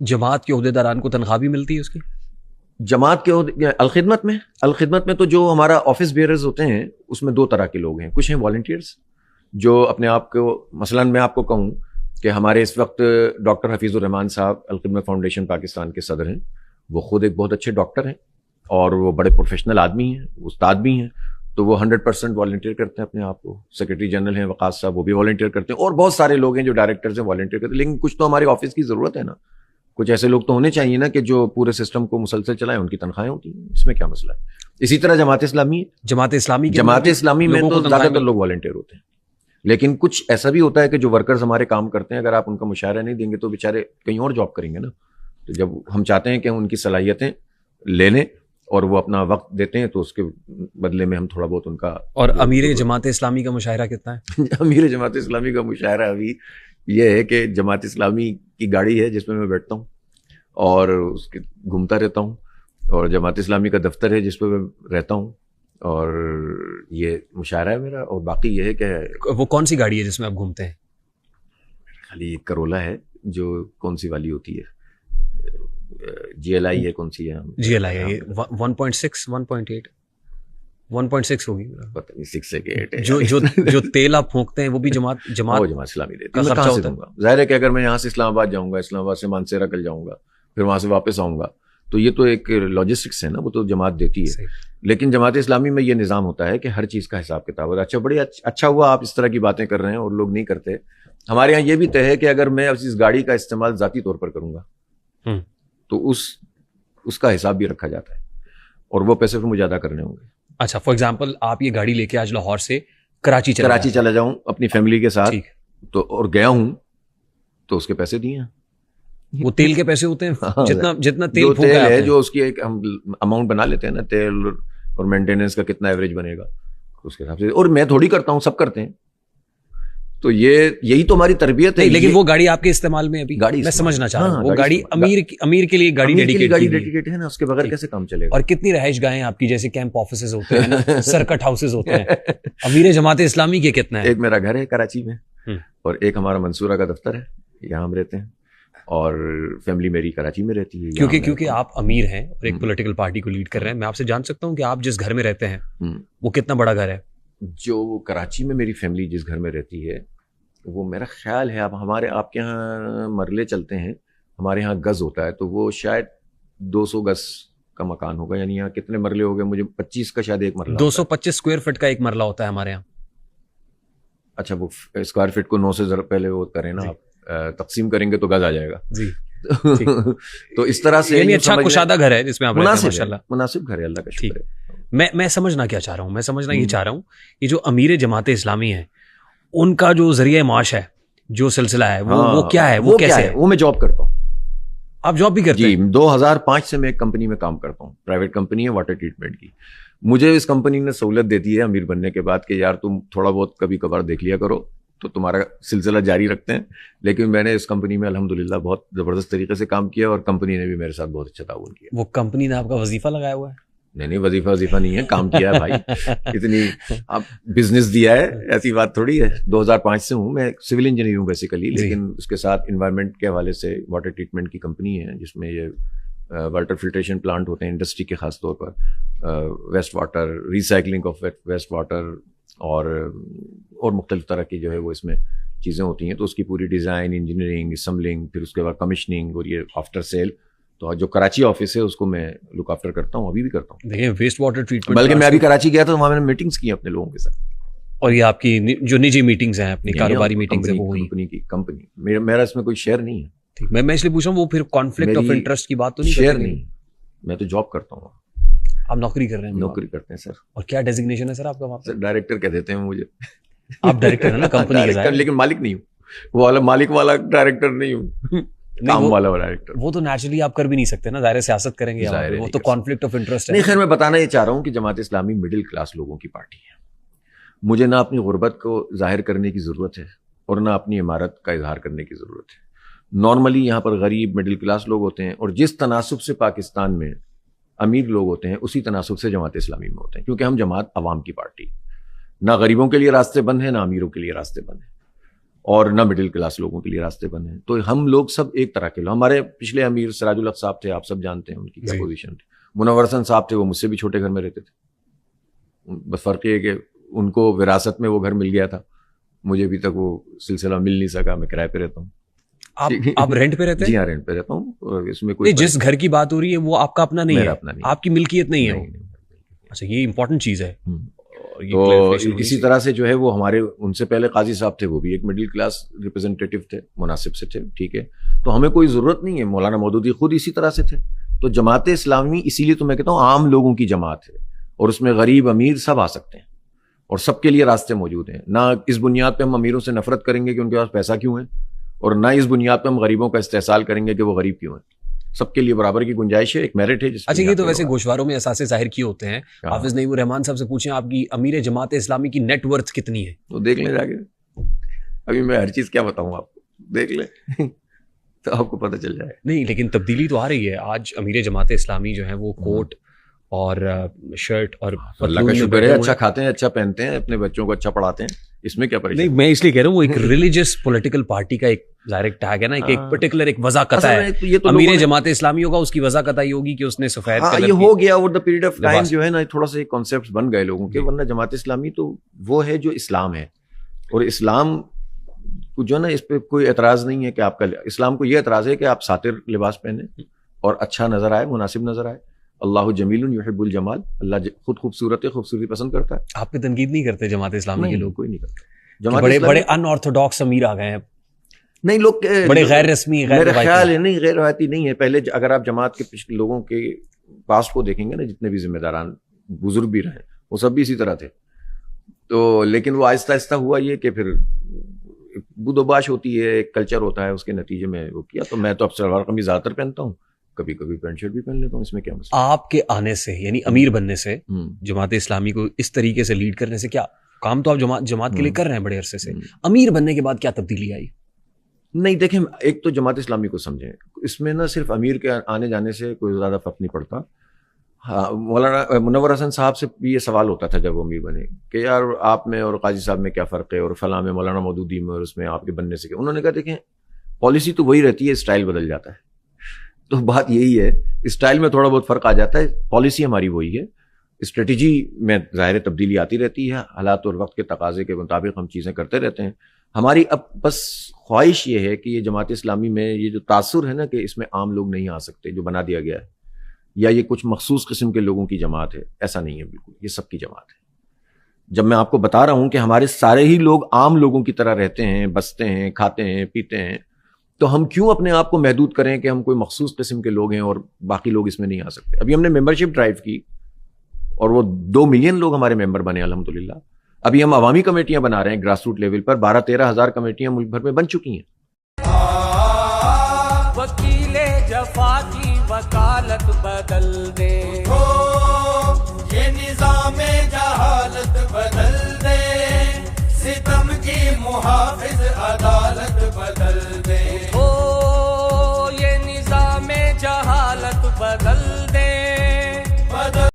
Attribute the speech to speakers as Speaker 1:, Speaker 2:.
Speaker 1: جماعت کے عہدیداران کو تنخواہ بھی ملتی ہے اس کی؟
Speaker 2: جماعت کے الخدمت میں تو جو ہمارا آفس بیئرز ہوتے ہیں اس میں دو طرح کے لوگ ہیں. کچھ ہیں والنٹیئرز جو اپنے آپ کو, مثلاً میں آپ کو کہوں کہ ہمارے اس وقت ڈاکٹر حفیظ الرحمان صاحب الخدمت فاؤنڈیشن پاکستان کے صدر ہیں. وہ خود ایک بہت اچھے ڈاکٹر ہیں اور وہ بڑے پروفیشنل آدمی ہیں, استاد بھی ہیں, تو وہ 100% والنٹیئر کرتے ہیں اپنے آپ کو. سیکرٹری جنرل ہیں وقاص صاحب, وہ بھی والنٹیئر کرتے ہیں, اور بہت سارے لوگ ہیں جو ڈائریکٹرز ہیں والنٹیئر کرتے ہیں. لیکن کچھ تو ہمارے آفس کی ضرورت ہے نا, کچھ ایسے لوگ تو ہونے چاہیے نا کہ جو پورے سسٹم کو مسلسل چلائیں, ان کی تنخواہیں ہوتی ہیں, اس میں کیا مسئلہ ہے. اسی طرح جماعت اسلامی میں تو زیادہ تر لوگ والنٹیئر ہوتے ہیں, لیکن کچھ ایسا بھی ہوتا ہے کہ جو ورکرز ہمارے کام کرتے ہیں, اگر آپ ان کا مشاہرہ نہیں دیں گے تو بیچارے کہیں اور جاب کریں گے نا. تو جب ہم چاہتے ہیں کہ ان کی صلاحیتیں لے لیں اور وہ اپنا وقت دیتے ہیں تو اس کے بدلے میں ہم تھوڑا بہت ان کا.
Speaker 1: اور امیر جماعت اسلامی کا مشاہرہ کتنا ہے؟
Speaker 2: امیر جماعت اسلامی کا مشاہرہ ابھی یہ ہے کہ جماعت اسلامی کی گاڑی ہے جس میں بیٹھتا ہوں اور اس کے گھومتا رہتا ہوں, اور جماعت اسلامی کا دفتر ہے جس پہ میں رہتا ہوں, اور یہ مشاہرہ ہے میرا. اور باقی یہ ہے کہ
Speaker 1: وہ کون سی گاڑی ہے جس میں آپ گھومتے ہیں؟
Speaker 2: خالی ایک کرولا ہے جو کون سی والی ہوتی ہے, جی ایل آئی ہے, کون سی ہے,
Speaker 1: جی ایل آئی ہے 1.6 1.6 ہوگی,
Speaker 2: پتہ نہیں 6 سے 8 ہے.
Speaker 1: جو تیل آپ پھونکتے ہیں وہ بھی جماعت
Speaker 2: اسلامی دیتی ہے. میں کہاں سے دوں گا؟ ظاہر ہے کہ اگر میں یہاں سے اسلام آباد جاؤں گا, اسلام آباد سے مانسیرا کل جاؤں گا, پھر وہاں سے واپس آؤں گا, تو یہ تو ایک لاجسٹکس ہے نا, وہ تو جماعت دیتی ہے. لیکن جماعت اسلامی میں یہ نظام ہوتا ہے کہ ہر چیز کا حساب کتاب ہوتا ہے. اچھا, بڑی اچھا ہوا آپ اس طرح کی باتیں کر رہے ہیں اور لوگ نہیں کرتے. ہمارے یہاں یہ بھی طے ہے کہ اگر میں اس گاڑی کا استعمال ذاتی طور پر کروں گا تو اس کا حساب بھی رکھا جاتا ہے, اور وہ پیسے پھر مجھے ادا کرنے ہوں گے.
Speaker 1: اچھا, فار ایگزامپل آپ یہ گاڑی لے کے آج لاہور سے کراچی
Speaker 2: چلا جاؤں اپنی فیملی کے ساتھ, تو اور گیا ہوں تو اس کے پیسے دیے ہیں.
Speaker 1: وہ تیل کے پیسے ہوتے ہیں, جتنا تیل
Speaker 2: ہے جو اس کی ایک ہم اماؤنٹ بنا لیتے ہیں نا, تیل اور مینٹیننس کا کتنا ایوریج بنے گا اس کے حساب سے. اور میں تھوڑی کرتا ہوں, سب کرتے ہیں. تو یہی تو ہماری تربیت ہے.
Speaker 1: لیکن وہ گاڑی آپ کے استعمال میں ابھی میں سمجھنا چاہ رہا ہوں, وہ گاڑی امیر کے لیے گاڑی
Speaker 2: ڈیڈیکیٹ ہے نا, اس کے بغیر کیسے کام چلے گا.
Speaker 1: اور کتنی رہائش گاہیں آپ کی, جیسے کیمپ آفیسز ہوتے ہیں, سرکٹ ہاؤسز ہوتے ہیں, امیر جماعت اسلامی کے کتنا ہے؟
Speaker 2: ایک میرا گھر ہے کراچی میں, اور ایک ہمارا منصورہ کا دفتر ہے, یہاں ہم رہتے ہیں, اور فیملی میری کراچی میں رہتی ہے.
Speaker 1: کیونکہ آپ امیر ہیں اور ایک پولیٹیکل پارٹی کو لیڈ کر رہے ہیں, میں آپ سے جان سکتا ہوں کہ آپ جس گھر میں رہتے ہیں وہ کتنا بڑا گھر ہے؟
Speaker 2: جو کراچی میں میری فیملی جس گھر میں رہتی ہے وہ میرا خیال ہے, اب آپ کے یہاں مرلے چلتے ہیں, ہمارے یہاں گز ہوتا ہے, تو وہ شاید 200 گز کا مکان ہوگا. یعنی یہاں کتنے مرلے ہو گئے, مجھے 25 کا شاید ایک مرلہ,
Speaker 1: 225 اسکوائر فٹ کا ایک مرلہ ہوتا ہے ہمارے یہاں.
Speaker 2: اچھا, وہ اسکوائر فٹ کو 9 سے پہلے وہ کریں نا آپ, تقسیم کریں گے تو گز آ جائے گا جی. تو اس طرح سے
Speaker 1: یعنی اچھا کشادہ گھر ہے جس میں آپ رہتے ہیں, ماشاءاللہ
Speaker 2: مناسب گھر ہے, اللہ کا شکر ہے.
Speaker 1: میں سمجھنا کیا چاہ رہا ہوں, میں سمجھنا یہ چاہ رہا ہوں کہ جو امیر جماعت اسلامی ہیں ان کا جو ذریعہ معاش ہے, جو سلسلہ ہے, وہ کیا ہے, وہ کیسے ہے؟
Speaker 2: وہ میں جاب کرتا ہوں.
Speaker 1: آپ جاب بھی کرتے ہیں؟
Speaker 2: جی, 2005 سے میں ایک کمپنی میں کام کرتا ہوں, پرائیویٹ کمپنی ہے واٹر ٹریٹمنٹ کی. مجھے اس کمپنی نے سہولت دیتی ہے امیر بننے کے بعد کہ یار تم تھوڑا بہت کبھی کبھار دیکھ لیا کرو, تو تمہارا سلسلہ جاری رکھتے ہیں. لیکن میں نے اس کمپنی میں الحمدللہ بہت زبردست طریقے سے کام کیا, اور کمپنی نے بھی میرے ساتھ بہت اچھا تعاون کیا.
Speaker 1: وہ کمپنی نے آپ کا وظیفہ لگایا ہوا ہے؟
Speaker 2: نہیں, وظیفہ نہیں ہے, کام کیا ہے بھائی. اتنی آپ بزنس دیا ہے, ایسی بات تھوڑی ہے. 2005 سے ہوں میں, سول انجینئر ہوں بیسیکلی, لیکن اس کے ساتھ انوائرمنٹ کے حوالے سے واٹر ٹریٹمنٹ کی کمپنی ہے جس میں یہ واٹر فلٹریشن پلانٹ ہوتے ہیں انڈسٹری کے, خاص طور پر waste water, recycling of waste water, اور مختلف طرح کی جو ہے وہ اس میں چیزیں ہوتی ہیں. تو اس کی پوری ڈیزائن, انجینئرنگ, اسمبلنگ, پھر اس کے بعد کمیشننگ, اور یہ آفٹر سیل. تو جو کراچی آفس ہے اس کو میں لک آفٹر کرتا ہوں, ابھی بھی کرتا ہوں.
Speaker 1: دیکھیں ویسٹ واٹر ٹریٹمنٹ,
Speaker 2: بلکہ میں ابھی کراچی گیا تھا, وہاں میں نے میٹنگز کی اپنے لوگوں کے ساتھ.
Speaker 1: اور یہ آپ کی جو نجی میٹنگز ہیں, اپنی کاروباری میٹنگز ہیں, وہ
Speaker 2: کمپنی میرا اس میں کوئی شیئر نہیں ہے.
Speaker 1: میں اس لیے پوچھ رہا ہوں, وہ پھر کانفلکٹ آف انٹرسٹ کی بات تو نہیں؟
Speaker 2: شیئر نہیں, میں تو جاب کرتا ہوں.
Speaker 1: آپ نوکری کر رہے ہیں؟
Speaker 2: نوکری کرتے ہیں سر.
Speaker 1: اور کیا ڈیزگنیشن ہے سر آپ کا وہاں پہ؟
Speaker 2: ڈائریکٹر کہہ دیتے ہیں مجھے.
Speaker 1: آپ ڈائریکٹر ہیں نا کمپنی کے,
Speaker 2: لیکن مالک نہیں ہوں, وہ والا مالک والا ڈائریکٹر نہیں ہوں, کام والا ڈائریکٹر.
Speaker 1: وہ تو نیچرلی آپ کر بھی نہیں سکتے نا, ظاہر سیاست کریں گے, وہ تو کانفلکٹ آف انٹرسٹ ہے.
Speaker 2: نہیں, خیر میں بتانا یہ چاہ رہا ہوں کہ جماعت اسلامی مڈل کلاس لوگوں کی پارٹی ہے. مجھے نہ اپنی غربت کو ظاہر کرنے کی ضرورت ہے, اور نہ اپنی عمارت کا اظہار کرنے کی ضرورت ہے. نارملی یہاں پر غریب مڈل کلاس لوگ ہوتے ہیں, اور جس تناسب سے پاکستان میں امیر لوگ ہوتے ہیں اسی تناسب سے جماعت اسلامی میں ہوتے ہیں, کیونکہ ہم جماعت عوام کی پارٹی, نہ غریبوں کے لیے راستے بند ہیں, نہ امیروں کے لیے راستے بند ہیں. اور نہ مڈل کلاس لوگوں کے لیے راستے بنے ہیں. تو ہم لوگ سب ایک طرح کے لوگ. ہمارے پچھلے امیر سراج الحق صاحب تھے, آپ سب جانتے ہیں ان کی کیا پوزیشن تھی. منور حسن صاحب تھے, وہ مجھ سے بھی چھوٹے گھر میں رہتے تھے. بس فرق یہ ہے کہ ان کو وراثت میں وہ گھر مل گیا تھا, مجھے ابھی تک وہ سلسلہ مل نہیں سکا. میں کرائے پہ رہتا ہوں.
Speaker 1: آپ رینٹ پہ رہتے ہیں؟
Speaker 2: جی ہاں, رینٹ پہ رہتا ہوں. اور اس میں کوئی
Speaker 1: جس گھر کی بات ہو رہی ہے وہ آپ کا اپنا نہیں ہے,
Speaker 2: اپنا نہیں,
Speaker 1: آپ کی ملکیت نہیں ہے. اچھا, یہ امپورٹنٹ چیز ہے.
Speaker 2: تو اسی طرح سے جو ہے وہ ہمارے ان سے پہلے قاضی صاحب تھے, وہ بھی ایک مڈل کلاس ریپرزینٹیٹیو تھے, مناسب سے تھے, ٹھیک ہے. تو ہمیں کوئی ضرورت نہیں ہے. مولانا مودودی خود اسی طرح سے تھے. تو جماعت اسلامی اسی لیے تو میں کہتا ہوں عام لوگوں کی جماعت ہے, اور اس میں غریب امیر سب آ سکتے ہیں, اور سب کے لیے راستے موجود ہیں. نہ اس بنیاد پہ ہم امیروں سے نفرت کریں گے کہ ان کے پاس پیسہ کیوں ہے, اور نہ اس بنیاد پہ ہم غریبوں کا استحصال کریں گے کہ وہ غریب کیوں ہیں. سب کے لیے برابر کی گنجائش ہے, ایک میرٹ ہے.
Speaker 1: اچھا, یہ تو ویسے گوشواروں میں اثاثے ظاہر کیے ہوتے ہیں. حافظ نعیم الرحمان صاحب سے پوچھیں آپ کی امیر جماعت اسلامی کی نیٹ ورتھ کتنی ہے,
Speaker 2: تو دیکھ لیں جا کے. ابھی میں ہر چیز کیا بتاؤں آپ کو, دیکھ لیں تو آپ کو پتہ چل جائے.
Speaker 1: نہیں, لیکن تبدیلی تو آ رہی ہے. آج امیر جماعت اسلامی جو ہے وہ کوٹ اور شرٹ اور
Speaker 2: اللہ کا شکر ہے, اچھا کھاتے ہیں, اچھا پہنتے ہیں, اپنے بچوں کو اچھا پڑھاتے ہیں. اس میں کیا پریشانی؟
Speaker 1: نہیں, میں اس لیے کہہ رہا ہوں وہ ایک ریلیجس پولیٹیکل پارٹی کا ایک ظاہر ٹیگ ہے نا, ایک پرٹیکولر ایک وضاحت ہے. امیر جماعت اسلامی ہوگا, اس کی وضاحت یہ ہوگی کہ اس نے سفید کلر
Speaker 2: یہ ہو گیا over the period of time جو ہے نا, تھوڑا سا کانسیپٹس بن گئے لوگوں کے. ورنہ جماعت اسلامی تو وہ ہے جو اسلام ہے, اور اسلام کو جو ہے نا اس پہ کوئی اعتراض نہیں ہے کہ آپ کا, اسلام کو یہ اعتراض ہے کہ آپ ساتر لباس پہنیں اور اچھا نظر آئے, مناسب نظر آئے. اللہ جمیل یحب الجمال, اللہ خود خوبصورتی پسند کرتا ہے.
Speaker 1: آپ پہ تنقید نہیں کرتے جماعت اسلامی کے لوگ؟
Speaker 2: کوئی نہیں کرتا.
Speaker 1: بڑے ان آرتھوڈاکس امیر آ گئے ہیں.
Speaker 2: نہیں, لوگ
Speaker 1: بڑے غیر رسمی,
Speaker 2: میرا خیال ہے نہیں, غیر روایتی نہیں ہے. پہلے اگر آپ جماعت کے پچھلے لوگوں کے پاس کو دیکھیں گے نا, جتنے بھی ذمہ داران بزرگ بھی رہے, وہ سب بھی اسی طرح تھے. تو لیکن وہ آہستہ آہستہ ہوا یہ کہ پھر بود و باش ہوتی ہے, ایک کلچر ہوتا ہے, اس کے نتیجے میں وہ کیا. تو میں تو اب شلوار قمیض زیادہ تر پہنتا ہوں, کبھی کبھی پینٹ شرٹ بھی پہن لیتا ہوں. اس میں کیا مسئلہ؟
Speaker 1: آپ کے آنے سے یعنی امیر بننے سے, جماعت اسلامی کو اس طریقے سے لیڈ کرنے سے, کیا کام تو آپ جماعت کے لیے کر رہے ہیں بڑے عرصے سے, امیر بننے کے بعد کیا تبدیلی آئی؟
Speaker 2: نہیں دیکھیں, ایک تو جماعت اسلامی کو سمجھیں, اس میں نہ صرف امیر کے آنے جانے سے کوئی زیادہ فرق نہیں پڑتا. ہاں, مولانا منور حسن صاحب سے بھی یہ سوال ہوتا تھا جب وہ امیر بنے کہ یار آپ میں اور قاضی صاحب میں کیا فرق ہے, اور فلاں میں مولانا مودودی میں اور اس میں آپ کے بننے سے. انہوں نے کہا دیکھیں پالیسی تو وہی رہتی ہے, اسٹائل بدل جاتا ہے. تو بات یہی ہے, اسٹائل میں تھوڑا بہت فرق آ جاتا ہے, پالیسی ہماری وہی ہے. اسٹریٹجی میں ظاہر تبدیلی آتی رہتی ہے, حالات اور وقت کے تقاضے کے مطابق ہم چیزیں کرتے رہتے ہیں. ہماری اب بس خواہش یہ ہے کہ یہ جماعت اسلامی میں یہ جو تاثر ہے نا کہ اس میں عام لوگ نہیں آ سکتے, جو بنا دیا گیا ہے, یا یہ کچھ مخصوص قسم کے لوگوں کی جماعت ہے, ایسا نہیں ہے بالکل. یہ سب کی جماعت ہے. جب میں آپ کو بتا رہا ہوں کہ ہمارے سارے ہی لوگ عام لوگوں کی طرح رہتے ہیں, بستے ہیں, کھاتے ہیں, پیتے ہیں, تو ہم کیوں اپنے آپ کو محدود کریں کہ ہم کوئی مخصوص قسم کے لوگ ہیں اور باقی لوگ اس میں نہیں آ سکتے. ابھی ہم نے ممبرشپ ڈرائیو کی اور وہ 2 ملین لوگ ہمارے ممبر بنے الحمدللہ. ابھی ہم عوامی کمیٹیاں بنا رہے ہیں گراس روٹ لیول پر, 12-13 ہزار کمیٹیاں ملک بھر میں بن چکی ہیں.
Speaker 3: وکیل جفا کی وکالت بدل دے, یہ نظام جہالت بدل دے, ستم کی محافظ